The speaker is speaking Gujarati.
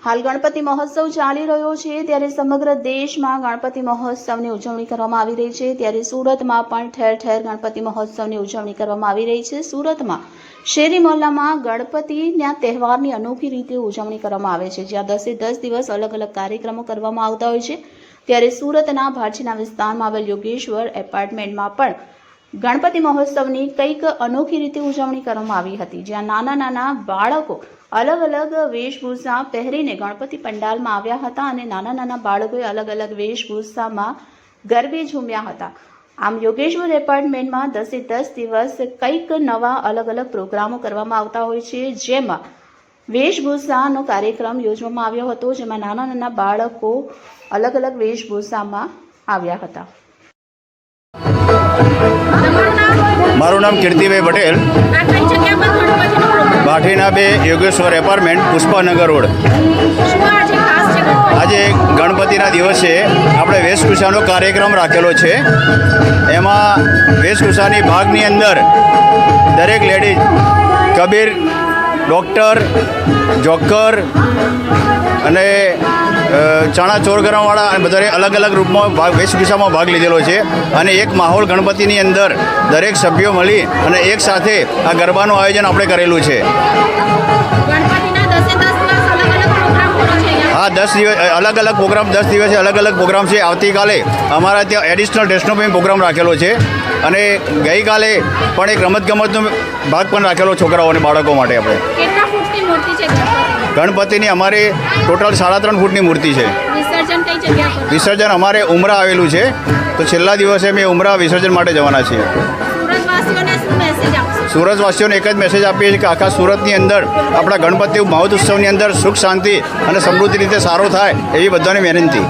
હાલ ગણપતિ મહોત્સવ ચાલી રહ્યો છે ત્યારે સમગ્ર દેશમાં ગણપતિ મહોત્સવની ઉજવણી કરવામાં આવી રહી છે ત્યારે સુરતમાં પણ ઠેર ઠેર ગણપતિ મહોત્સવની ઉજવણી કરવામાં આવી રહી છે। સુરતમાં શેરી મોહલ્લામાં ગણપતિના તહેવારની અનોખી રીતે ઉજવણી કરવામાં આવે છે જ્યાં 10 દિવસ અલગ અલગ કાર્યક્રમો કરવામાં આવતા હોય છે ત્યારે સુરતના ભાચીના વિસ્તારમાં આવેલ યોગેશ્વર એપાર્ટમેન્ટમાં પણ ગણપતિ મહોત્સવની કંઈક અનોખી રીતે ઉજવણી કરવામાં આવી હતી જ્યાં નાના બાળકો અલગ અલગ વેશભૂષા પહેરીને ગણપતિ પંડાલમાં આવ્યા હતા અને નાના બાળકોએ અલગ અલગ વેશભૂષામાં ગરબે ઝૂમ્યા હતા। આમ યોગેશ્વર એપાર્ટમેન્ટમાં 10 દિવસ કંઈક નવા અલગ અલગ પ્રોગ્રામો કરવામાં આવતા હોય છે જેમાં વેશભૂષાનો કાર્યક્રમ યોજવામાં આવ્યો હતો જેમાં નાના બાળકો અલગ અલગ વેશભૂષામાં આવ્યા હતા। મારું નામ કીર્તિભાઈ પટેલ, ભાટીના 2 યોગેશ્વર એપાર્ટમેન્ટ, પુષ્પાનગર રોડ। આજે ગણપતિના દિવસે આપણે વેશભૂષાનો કાર્યક્રમ રાખેલો છે। એમાં વેશભૂષાની ભાગની અંદર દરેક લેડીઝ કબીર, ડૉક્ટર, જોકર અને ચણા ચોર ગરમવાળા અને બધા અલગ અલગ રૂપમાં વેશભૂષામાં ભાગ લીધેલો છે અને એક માહોલ ગણપતિની અંદર દરેક સભ્યો મળી અને એક સાથે આ ગરબાનું આયોજન આપણે કરેલું છે। હા, 10 દિવસ અલગ અલગ પ્રોગ્રામ, 10 દિવસે અલગ અલગ પ્રોગ્રામ છે। આવતીકાલે અમારા ત્યાં એડિશનલ ડ્રેસનો પણ પ્રોગ્રામ રાખેલો છે અને ગઈકાલે પણ એક રમતગમતનો ભાગ પણ રાખેલો છોકરાઓ અને બાળકો માટે। આપણે ગણપતિની અમારે ટોટલ 3.5 ફૂટની મૂર્તિ છે। વિસર્જન અમારે ઉમરા આવેલું છે, તો છેલ્લા દિવસે અમે ઉમરા વિસર્જન માટે જવાના છીએ। સુરતવાસીઓને એક જ મેસેજ આપીએ છીએ કે આખા સુરતની અંદર આપણા ગણપતિ મહોત્સવની અંદર સુખ શાંતિ અને સમૃદ્ધિ રીતે સારો થાય એવી બધાને વિનંતી।